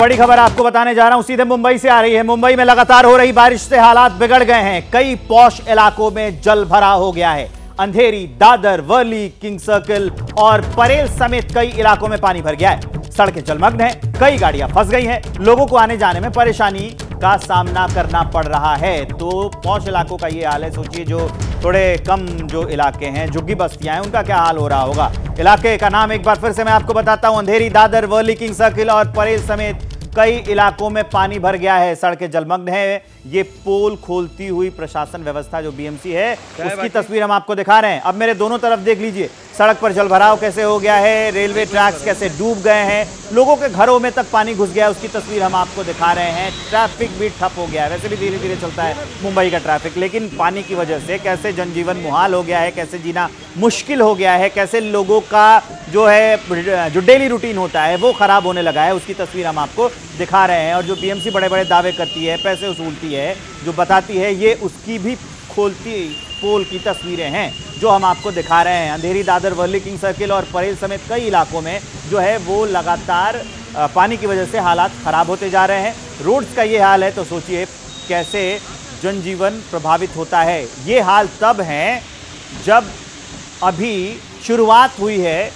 बड़ी खबर आपको बताने जा रहा हूं, सीधे मुंबई से आ रही है। मुंबई में लगातार हो रही बारिश से हालात बिगड़ गए हैं। कई पॉश इलाकों में जल भरा हो गया है। अंधेरी, दादर, वर्ली, किंग सर्कल और परेल समेत कई इलाकों में पानी भर गया है। सड़कें जलमग्न हैं, कई गाड़ियां फंस गई हैं, लोगों को आने जाने में परेशानी का सामना करना पड़ रहा है। तो पॉश इलाकों का ये हाल है। सोचिए जो थोड़े कम जो इलाके हैं, झुग्गी बस्तियां हैं, उनका क्या हाल हो रहा होगा। इलाके का नाम एक बार फिर से मैं आपको बताता हूं, अंधेरी, दादर, वर्ली, किंग सर्कल और परेल समेत कई इलाकों में पानी भर गया है। सड़कें जलमग्न है। ये पोल खोलती हुई प्रशासन व्यवस्था जो बीएमसी है, उसकी तस्वीर हम आपको दिखा रहे हैं। अब मेरे दोनों तरफ देख लीजिए, सड़क पर जलभराव कैसे हो गया है, रेलवे ट्रैक्स कैसे डूब गए हैं, लोगों के घरों में तक पानी घुस गया है, उसकी तस्वीर हम आपको दिखा रहे हैं। ट्रैफिक भी ठप हो गया है। वैसे भी धीरे धीरे चलता है मुंबई का ट्रैफिक, लेकिन पानी की वजह से कैसे जनजीवन मुहाल हो गया है, कैसे जीना मुश्किल हो गया है, कैसे लोगों का जो है जो डेली रूटीन होता है वो खराब होने लगा है, उसकी तस्वीर हम आपको दिखा रहे हैं। और जो बीएमसी बड़े बड़े दावे करती है, पैसे वसूलती है, जो बताती है, ये उसकी भी खोलती पोल की तस्वीरें हैं जो हम आपको दिखा रहे हैं। अंधेरी, दादर, वर्ली, किंग सर्कल और परेल समेत कई इलाकों में जो है वो लगातार पानी की वजह से हालात खराब होते जा रहे हैं। रोड्स का ये हाल है तो सोचिए कैसे जनजीवन प्रभावित होता है। ये हाल तब है जब अभी शुरुआत हुई है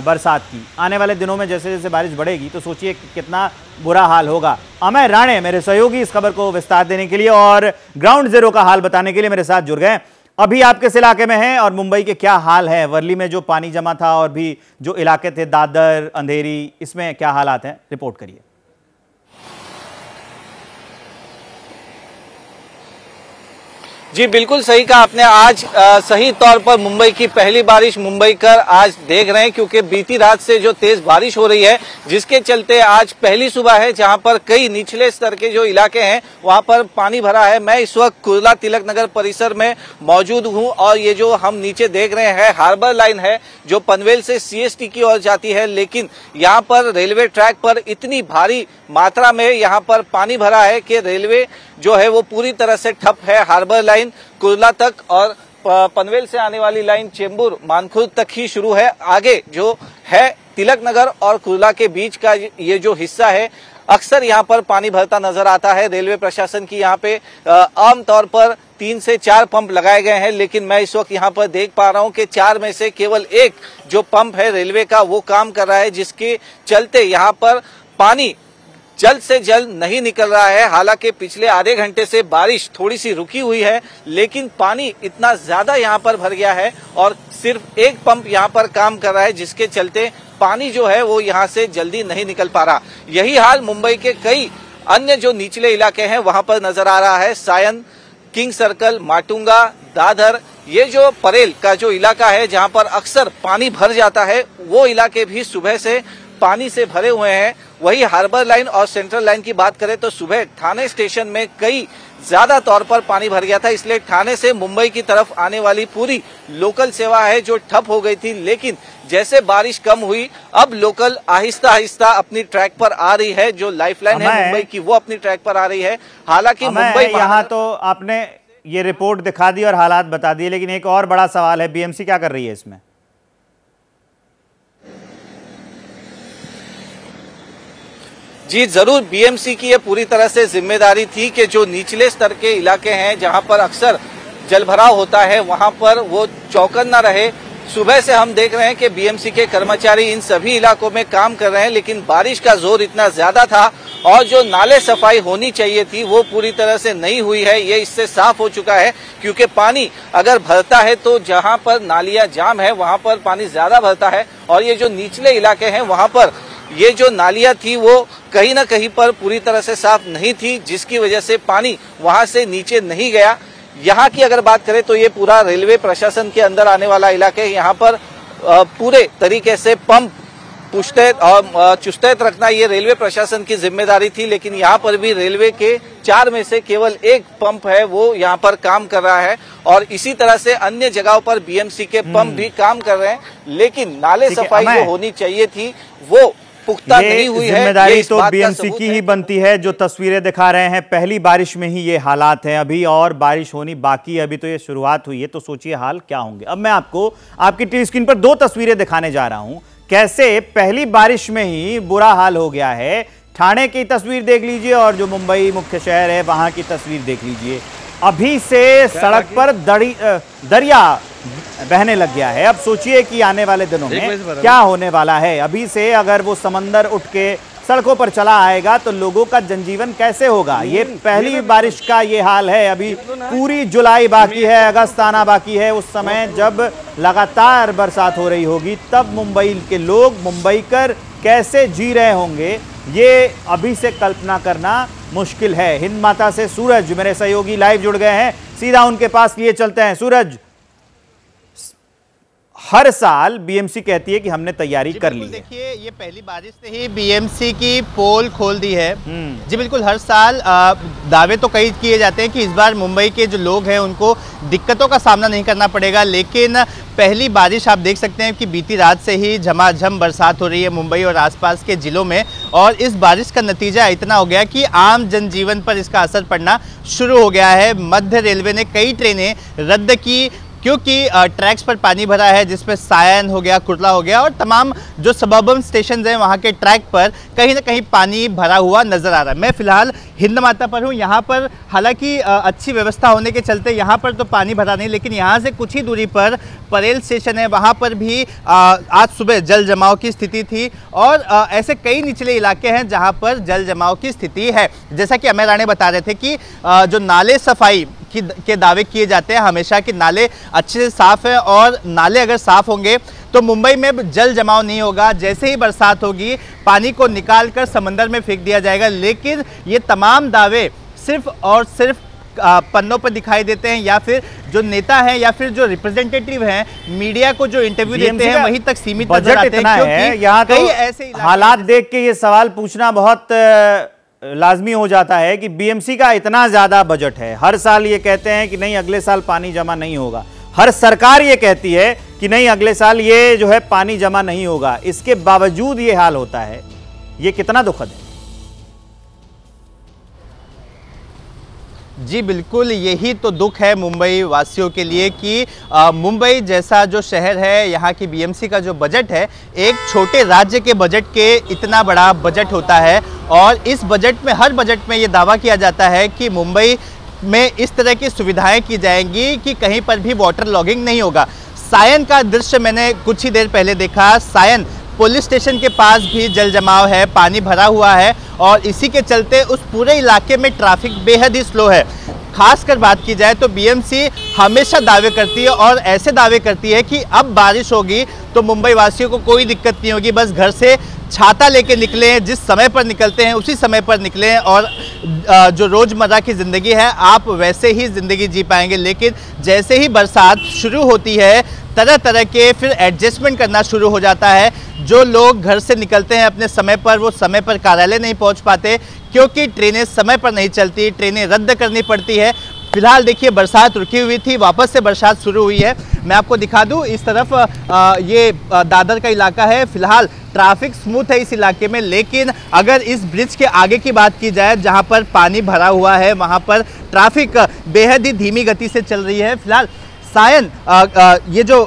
बरसात की। आने वाले दिनों में जैसे जैसे बारिश बढ़ेगी तो सोचिए कितना बुरा हाल होगा। अमय राणे मेरे सहयोगी इस खबर को विस्तार देने के लिए और ग्राउंड जीरो का हाल बताने के लिए मेरे साथ जुड़ गए। अभी आप किस इलाके में हैं और मुंबई के क्या हाल है? वर्ली में जो पानी जमा था और भी जो इलाके थे, दादर, अंधेरी, इसमें क्या हालात हैं? रिपोर्ट करिए। जी बिल्कुल सही कहा आपने। आज सही तौर पर मुंबई की पहली बारिश मुंबई कर आज देख रहे हैं, क्योंकि बीती रात से जो तेज बारिश हो रही है, जिसके चलते आज पहली सुबह है जहां पर कई निचले स्तर के जो इलाके हैं वहां पर पानी भरा है। मैं इस वक्त कुर्ला तिलक नगर परिसर में मौजूद हूं और ये जो हम नीचे देख रहे हैं हार्बर लाइन है जो पनवेल से सीएसटी की ओर जाती है, लेकिन यहाँ पर रेलवे ट्रैक पर इतनी भारी मात्रा में यहाँ पर पानी भरा है कि रेलवे जो है वो पूरी तरह से ठप है। हार्बर लाइन कुर्ला तक और पनवेल से आने वाली लाइन चेंबूर मानखुर्द तक ही शुरू है। आगे जो है तिलक नगर और कुर्ला के बीच का ये जो हिस्सा है, अक्सर यहाँ पर पानी भरता नजर आता है। रेलवे प्रशासन की यहाँ पे आमतौर पर 3 से 4 पंप लगाए गए हैं, लेकिन मैं इस वक्त यहाँ पर देख पा रहा हूँ कि 4 में से केवल एक जो पंप है रेलवे का वो काम कर रहा है, जिसके चलते यहाँ पर पानी जल्द से जल्द नहीं निकल रहा है। हालांकि पिछले आधे घंटे से बारिश थोड़ी सी रुकी हुई है, लेकिन पानी इतना ज्यादा यहाँ पर भर गया है और सिर्फ एक पंप यहाँ पर काम कर रहा है, जिसके चलते पानी जो है वो यहाँ से जल्दी नहीं निकल पा रहा। यही हाल मुंबई के कई अन्य जो निचले इलाके हैं वहां पर नजर आ रहा है। सायन, किंग सर्कल, माटुंगा, दादर, ये जो परेल का जो इलाका है जहां पर अक्सर पानी भर जाता है, वो इलाके भी सुबह से पानी से भरे हुए हैं। वही हार्बर लाइन और सेंट्रल लाइन की बात करें तो सुबह ठाणे स्टेशन में कई ज्यादा तौर पर पानी भर गया था, इसलिए ठाणे से मुंबई की तरफ आने वाली पूरी लोकल सेवा है जो ठप हो गई थी। लेकिन जैसे बारिश कम हुई, अब लोकल आहिस्ता आहिस्ता अपनी ट्रैक पर आ रही है। जो लाइफलाइन है मुंबई की वो अपनी ट्रैक पर आ रही है। हालांकि मुंबई यहाँ तो आपने ये रिपोर्ट दिखा दी और हालात बता दिए, लेकिन एक और बड़ा सवाल है, बीएमसी क्या कर रही है इसमें? जी जरूर, बीएमसी की ये पूरी तरह से जिम्मेदारी थी कि जो निचले स्तर के इलाके हैं जहां पर अक्सर जलभराव होता है वहां पर वो चौकन न रहे। सुबह से हम देख रहे हैं कि बीएमसी के कर्मचारी इन सभी इलाकों में काम कर रहे हैं, लेकिन बारिश का जोर इतना ज्यादा था और जो नाले सफाई होनी चाहिए थी वो पूरी तरह से नहीं हुई है। ये इससे साफ हो चुका है, क्योंकि पानी अगर भरता है तो जहां पर नालियां जाम है वहां पर पानी ज्यादा भरता है, और ये जो निचले इलाके हैं वहां पर ये जो नालियां थी वो कहीं ना कहीं पर पूरी तरह से साफ नहीं थी, जिसकी वजह से पानी वहां से नीचे नहीं गया। यहाँ की अगर बात करें तो ये पूरा रेलवे प्रशासन के अंदर आने वाला इलाका है। यहाँ पर पूरे तरीके से पंप पुष्टैत और चुस्तैत रखना ये रेलवे प्रशासन की जिम्मेदारी थी, लेकिन यहाँ पर भी रेलवे के 4 में से केवल एक पंप है वो यहाँ पर काम कर रहा है, और इसी तरह से अन्य जगहों पर बीएमसी के पंप भी काम कर रहे हैं, लेकिन नाले सफाई जो होनी चाहिए थी वो पुख्ता नहीं हुई है। जिम्मेदारी तो बीएमसी की ही बनती है। जो तस्वीरें दिखा रहे हैं, पहली बारिश में ही ये हालात हैं, अभी और बारिश होनी बाकी है, अभी तो ये शुरुआत हुई है, तो सोचिए हाल क्या होंगे। अब मैं आपको आपकी टीवी स्क्रीन पर 2 तस्वीरें दिखाने जा रहा हूं, कैसे पहली बारिश में ही बुरा हाल हो गया है, ठाणे की तस्वीर देख लीजिए और जो मुंबई मुख्य शहर है वहां की तस्वीर देख लीजिए। अभी से सड़क पर दरिया बहने लग गया है। अब सोचिए कि आने वाले दिनों में क्या होने वाला है। अभी से अगर वो समंदर उठ के सड़कों पर चला आएगा तो लोगों का जनजीवन कैसे होगा। ये पहली बारिश का ये हाल है। अभी पूरी जुलाई बाकी है, अगस्त आना बाकी है। उस समय जब लगातार बरसात हो रही होगी तब मुंबई के लोग, मुंबईकर कैसे जी रहे होंगे, ये अभी से कल्पना करना मुश्किल है। हिंद माता से सूरज मेरे सहयोगी लाइव जुड़ गए हैं, सीधा उनके पास लिए चलते हैं। सूरज, हर साल बीएमसी कहती है कि हमने तैयारी कर ली है। देखिए, ये पहली बारिश से ही बीएमसी की पोल खोल दी है। जी बिल्कुल, हर साल दावे तो कई किए जाते हैं कि इस बार मुंबई के जो लोग हैं उनको दिक्कतों का सामना नहीं करना पड़ेगा, लेकिन पहली बारिश आप देख सकते हैं कि बीती रात से ही झमाझम बरसात हो रही है मुंबई और आसपास के जिलों में। और इस बारिश का नतीजा इतना हो गया कि आम जनजीवन पर इसका असर पड़ना शुरू हो गया है। मध्य रेलवे ने कई ट्रेनें रद्द की क्योंकि ट्रैक्स पर पानी भरा है, जिसमें सायन हो गया, कुर्ला हो गया और तमाम जो सबर्बन स्टेशन हैं वहाँ के ट्रैक पर कहीं ना कहीं पानी भरा हुआ नजर आ रहा है। मैं फिलहाल हिंद माता पर हूँ। यहाँ पर हालांकि अच्छी व्यवस्था होने के चलते यहाँ पर तो पानी भरा नहीं, लेकिन यहाँ से कुछ ही दूरी पर परेल स्टेशन है, वहाँ पर भी आज सुबह जल जमाव की स्थिति थी। और ऐसे कई निचले इलाके हैं जहाँ पर जल जमाव की स्थिति है। जैसा कि अमर राणे बता रहे थे कि जो नाले सफाई के दावे किए जाते हैं हमेशा कि नाले अच्छे से साफ है और नाले अगर साफ होंगे तो मुंबई में जल जमाव नहीं होगा। जैसे ही बरसात होगी पानी को निकालकर समंदर में फेंक दिया जाएगा। लेकिन ये तमाम दावे सिर्फ और सिर्फ पन्नों पर दिखाई देते हैं, या फिर जो नेता हैं या फिर जो रिप्रेजेंटेटिव हैं मीडिया को जो इंटरव्यू देते हैं वहीं तक सीमित नजर आते हैं। क्योंकि यहाँ तो ऐसे हालात देख के ये सवाल पूछना बहुत लाजमी हो जाता है कि बीएमसी का इतना ज्यादा बजट है। हर साल ये कहते हैं कि नहीं अगले साल पानी जमा नहीं होगा, हर सरकार ये कहती है कि नहीं अगले साल ये जो है पानी जमा नहीं होगा, इसके बावजूद ये हाल होता है। ये कितना दुखद है। जी बिल्कुल, यही तो दुख है मुंबई वासियों के लिए कि मुंबई जैसा जो शहर है, यहाँ की बीएमसी का जो बजट है, एक छोटे राज्य के बजट के इतना बड़ा बजट होता है। और इस बजट में, हर बजट में ये दावा किया जाता है कि मुंबई में इस तरह की सुविधाएं की जाएंगी कि कहीं पर भी वाटर लॉगिंग नहीं होगा। सायन का दृश्य मैंने कुछ ही देर पहले देखा। सायन पुलिस स्टेशन के पास भी जल जमाव है, पानी भरा हुआ है और इसी के चलते उस पूरे इलाके में ट्रैफिक बेहद ही स्लो है। खासकर बात की जाए तो बीएमसी हमेशा दावे करती है और ऐसे दावे करती है कि अब बारिश होगी तो मुंबई वासियों को कोई दिक्कत नहीं होगी, बस घर से छाता लेके निकलें, जिस समय पर निकलते हैं उसी समय पर निकलें और जो रोज़मर्रा की ज़िंदगी है आप वैसे ही ज़िंदगी जी पाएंगे। लेकिन जैसे ही बरसात शुरू होती है तरह तरह के फिर एडजस्टमेंट करना शुरू हो जाता है। जो लोग घर से निकलते हैं अपने समय पर, वो समय पर कार्यालय नहीं पहुंच पाते क्योंकि ट्रेनें समय पर नहीं चलती, ट्रेनें रद्द करनी पड़ती है। फिलहाल देखिए बरसात रुकी हुई थी, वापस से बरसात शुरू हुई है। मैं आपको दिखा दूं, इस तरफ ये दादर का इलाका है। फिलहाल ट्रैफिक स्मूथ है इस इलाके में, लेकिन अगर इस ब्रिज के आगे की बात की जाए जहां पर पानी भरा हुआ है वहां पर ट्रैफिक बेहद ही धीमी गति से चल रही है। फिलहाल सायन ये जो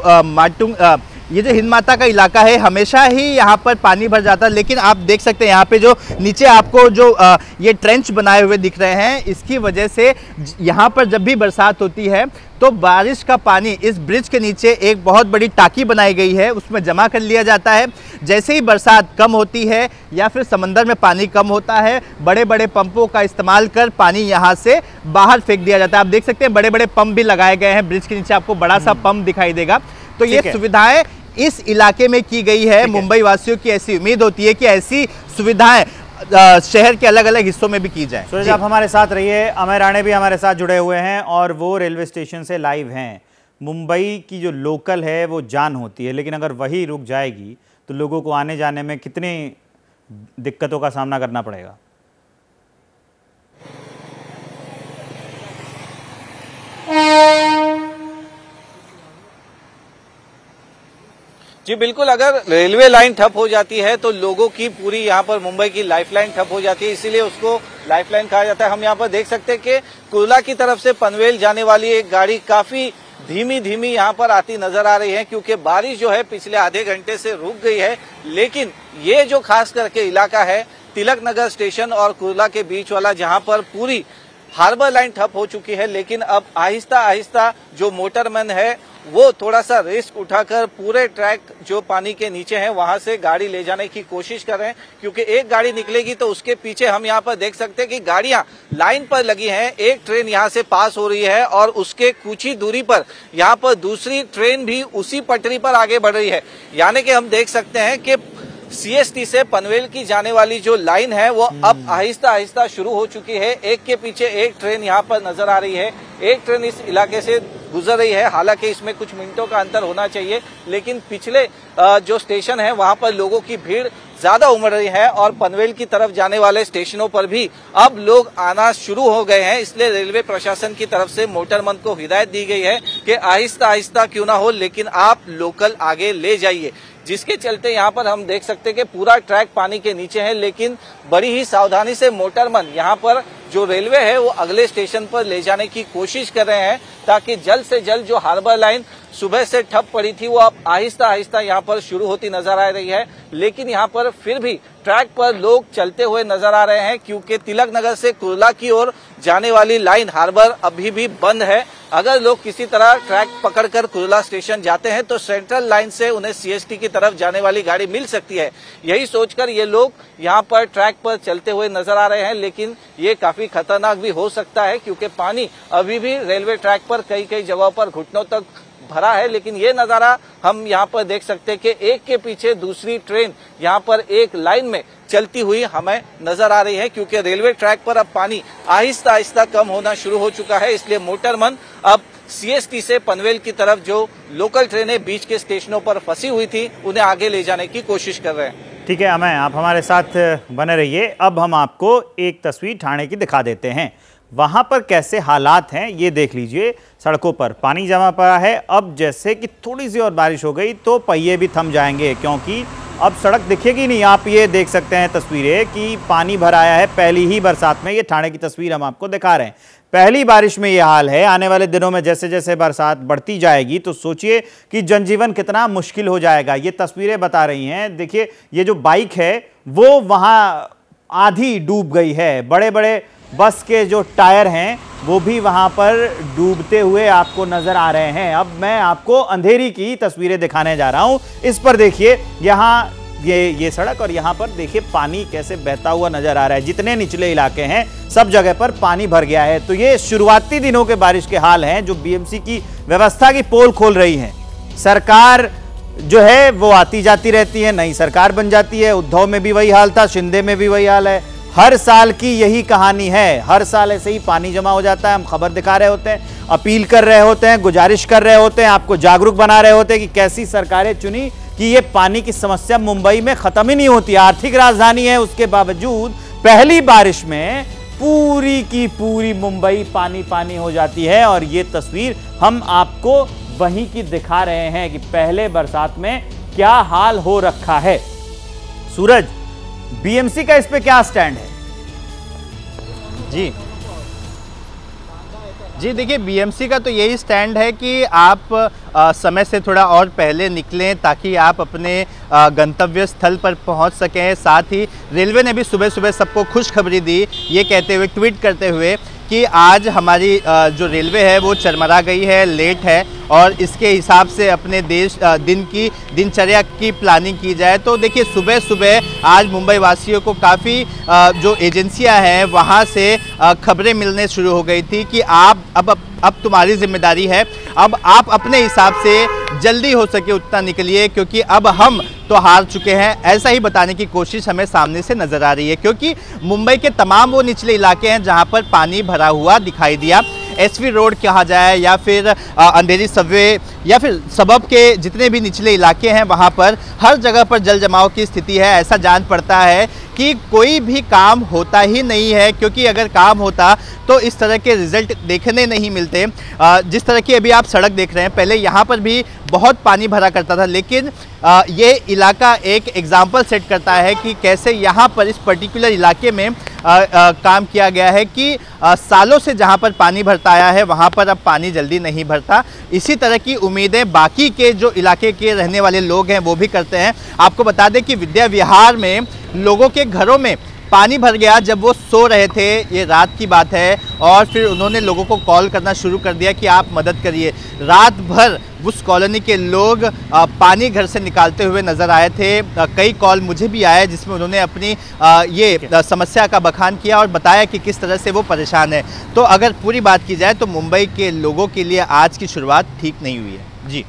हिंद माता का इलाका है हमेशा ही यहाँ पर पानी भर जाता है, लेकिन आप देख सकते हैं यहाँ पे जो नीचे आपको जो ये ट्रेंच बनाए हुए दिख रहे हैं, इसकी वजह से यहाँ पर जब भी बरसात होती है तो बारिश का पानी इस ब्रिज के नीचे एक बहुत बड़ी टाकी बनाई गई है, उसमें जमा कर लिया जाता है। जैसे ही बरसात कम होती है या फिर समंदर में पानी कम होता है, बड़े बड़े पंपों का इस्तेमाल कर पानी यहाँ से बाहर फेंक दिया जाता है। आप देख सकते हैं बड़े बड़े पंप भी लगाए गए हैं, ब्रिज के नीचे आपको बड़ा सा पंप दिखाई देगा। तो ये सुविधाएं इस इलाके में की गई है। मुंबई वासियों की ऐसी उम्मीद होती है कि ऐसी सुविधाएं शहर के अलग अलग हिस्सों में भी की जाए। सूरज आप हमारे साथ रहिए। अमर राणे भी हमारे साथ जुड़े हुए हैं और वो रेलवे स्टेशन से लाइव हैं। मुंबई की जो लोकल है वो जान होती है, लेकिन अगर वही रुक जाएगी तो लोगों को आने जाने में कितनी दिक्कतों का सामना करना पड़ेगा। जी बिल्कुल, अगर रेलवे लाइन ठप हो जाती है तो लोगों की पूरी यहाँ पर मुंबई की लाइफलाइन ठप हो जाती है, इसीलिए उसको लाइफलाइन कहा जाता है। हम यहाँ पर देख सकते हैं कि कुर्ला की तरफ से पनवेल जाने वाली एक गाड़ी काफी धीमी धीमी यहाँ पर आती नजर आ रही है क्योंकि बारिश जो है पिछले आधे घंटे से रुक गई है। लेकिन ये जो खास करके इलाका है तिलक नगर स्टेशन और कुर्ला के बीच वाला, जहां पर पूरी हार्बर लाइन ठप हो चुकी है। लेकिन अब आहिस्ता आहिस्ता जो मोटरमैन है वो थोड़ा सा रिस्क उठाकर पूरे ट्रैक जो पानी के नीचे है वहां से गाड़ी ले जाने की कोशिश कर रहे हैं, क्योंकि एक गाड़ी निकलेगी तो उसके पीछे हम यहां पर देख सकते हैं कि गाड़ियां लाइन पर लगी हैं। एक ट्रेन यहां से पास हो रही है और उसके कुछ ही दूरी पर यहां पर दूसरी ट्रेन भी उसी पटरी पर आगे बढ़ रही है। यानी कि हम देख सकते हैं कि सीएसटी से पनवेल की जाने वाली जो लाइन है वो अब आहिस्ता आहिस्ता शुरू हो चुकी है। एक के पीछे एक ट्रेन यहाँ पर नजर आ रही है। एक ट्रेन इस इलाके से गुजर रही है, हालांकि इसमें कुछ मिनटों का अंतर होना चाहिए, लेकिन पिछले जो स्टेशन है वहां पर लोगों की भीड़ ज्यादा उमड़ रही है और पनवेल की तरफ जाने वाले स्टेशनों पर भी अब लोग आना शुरू हो गए हैं। इसलिए रेलवे प्रशासन की तरफ से मोटरमैन को हिदायत दी गई है कि आहिस्ता आहिस्ता क्यों ना हो, लेकिन आप लोकल आगे ले जाइए, जिसके चलते यहाँ पर हम देख सकते हैं कि पूरा ट्रैक पानी के नीचे है। लेकिन बड़ी ही सावधानी से मोटरमैन यहाँ पर जो रेलवे है वो अगले स्टेशन पर ले जाने की कोशिश कर रहे हैं, ताकि जल्द से जल्द जो हार्बर लाइन सुबह से ठप पड़ी थी वो अब आहिस्ता आहिस्ता यहाँ पर शुरू होती नजर आ रही है। लेकिन यहाँ पर फिर भी ट्रैक पर लोग चलते हुए नजर आ रहे हैं, क्योंकि तिलक नगर से कुर्ला की ओर जाने वाली लाइन हार्बर अभी भी बंद है। अगर लोग किसी तरह ट्रैक पकड़कर कुर्ला स्टेशन जाते हैं तो सेंट्रल लाइन से उन्हें सीएसटी की तरफ जाने वाली गाड़ी मिल सकती है। यही सोचकर ये लोग यहाँ पर ट्रैक पर चलते हुए नजर आ रहे हैं, लेकिन ये काफी खतरनाक भी हो सकता है, क्योंकि पानी अभी भी रेलवे ट्रैक पर कई कई जगहों पर घुटनों तक भरा है। लेकिन ये नजारा हम यहाँ पर देख सकते हैं कि एक के पीछे दूसरी ट्रेन यहाँ पर एक लाइन में चलती हुई हमें नजर आ रही है, क्योंकि रेलवे ट्रैक पर अब पानी आहिस्ता आहिस्ता कम होना शुरू हो चुका है। इसलिए मोटरमैन अब सीएसटी से पनवेल की तरफ जो लोकल ट्रेनें बीच के स्टेशनों पर फंसी हुई थी उन्हें आगे ले जाने की कोशिश कर रहे हैं। ठीक है अमय, आप हमारे साथ बने रहिए। अब हम आपको एक तस्वीर ठाणे की दिखा देते हैं। वहां पर कैसे हालात हैं ये देख लीजिए। सड़कों पर पानी जमा पड़ा है। अब जैसे कि थोड़ी सी और बारिश हो गई तो पहिए भी थम जाएंगे, क्योंकि अब सड़क दिखेगी नहीं। आप ये देख सकते हैं तस्वीरें कि पानी भर आया है पहली ही बरसात में। ये ठाणे की तस्वीर हम आपको दिखा रहे हैं। पहली बारिश में ये हाल है। आने वाले दिनों में जैसे जैसे बरसात बढ़ती जाएगी तो सोचिए कि जनजीवन कितना मुश्किल हो जाएगा। ये तस्वीरें बता रही हैं। देखिए ये जो बाइक है वो वहाँ आधी डूब गई है। बड़े बड़े बस के जो टायर हैं वो भी वहां पर डूबते हुए आपको नजर आ रहे हैं। अब मैं आपको अंधेरी की तस्वीरें दिखाने जा रहा हूं। इस पर देखिए, यहाँ ये सड़क और यहाँ पर देखिए पानी कैसे बहता हुआ नजर आ रहा है। जितने निचले इलाके हैं सब जगह पर पानी भर गया है। तो ये शुरुआती दिनों के बारिश के हाल हैं जो बीएमसी की व्यवस्था की पोल खोल रही है। सरकार जो है वो आती जाती रहती है, नई सरकार बन जाती है। उद्धव में भी वही हाल था, शिंदे में भी वही हाल है। हर साल की यही कहानी है। हर साल ऐसे ही पानी जमा हो जाता है। हम खबर दिखा रहे होते हैं, अपील कर रहे होते हैं, गुजारिश कर रहे होते हैं, आपको जागरूक बना रहे होते हैं कि कैसी सरकारें चुनी कि ये पानी की समस्या मुंबई में खत्म ही नहीं होती। आर्थिक राजधानी है, उसके बावजूद पहली बारिश में पूरी की पूरी मुंबई पानी पानी हो जाती है। और ये तस्वीर हम आपको वहीं की दिखा रहे हैं कि पहले बरसात में क्या हाल हो रखा है। सूरज, बीएमसी का इस पे क्या स्टैंड है? जी देखिए, बीएमसी का तो यही स्टैंड है कि आप समय से थोड़ा और पहले निकलें ताकि आप अपने गंतव्य स्थल पर पहुंच सकें। साथ ही रेलवे ने भी सुबह सुबह सबको खुशखबरी दी, ये कहते हुए, ट्वीट करते हुए कि आज हमारी जो रेलवे है वो चरमरा गई है, लेट है, और इसके हिसाब से अपने दिन की दिनचर्या की प्लानिंग की जाए। तो देखिए सुबह सुबह आज मुंबई वासियों को काफ़ी जो एजेंसियां हैं वहां से खबरें मिलने शुरू हो गई थी कि आप अब तुम्हारी जिम्मेदारी है, अब आप अपने हिसाब से जल्दी हो सके उतना निकलिए, क्योंकि अब हम तो हार चुके हैं। ऐसा ही बताने की कोशिश हमें सामने से नज़र आ रही है, क्योंकि मुंबई के तमाम वो निचले इलाके हैं जहां पर पानी भरा हुआ दिखाई दिया। एसवी रोड कहा जाए या फिर अंधेरी सबवे या फिर सबब के जितने भी निचले इलाके हैं वहां पर हर जगह पर जल जमाव की स्थिति है। ऐसा जान पड़ता है कि कोई भी काम होता ही नहीं है, क्योंकि अगर काम होता तो इस तरह के रिजल्ट देखने नहीं मिलते। जिस तरह की अभी आप सड़क देख रहे हैं, पहले यहाँ पर भी बहुत पानी भरा करता था, लेकिन ये इलाका एक एग्जाम्पल सेट करता है कि कैसे यहाँ पर इस पर्टिकुलर इलाके में काम किया गया है कि सालों से जहाँ पर पानी भरता आया है वहाँ पर अब पानी जल्दी नहीं भरता। इसी तरह की उम्मीदें बाकी के जो इलाके के रहने वाले लोग हैं वो भी करते हैं। आपको बता दें कि विद्या विहार में लोगों के घरों में पानी भर गया जब वो सो रहे थे, ये रात की बात है, और फिर उन्होंने लोगों को कॉल करना शुरू कर दिया कि आप मदद करिए। रात भर उस कॉलोनी के लोग पानी घर से निकालते हुए नज़र आए थे। कई कॉल मुझे भी आए जिसमें उन्होंने अपनी ये समस्या का बखान किया और बताया कि किस तरह से वो परेशान है। तो अगर पूरी बात की जाए तो मुंबई के लोगों के लिए आज की शुरुआत ठीक नहीं हुई है। जी।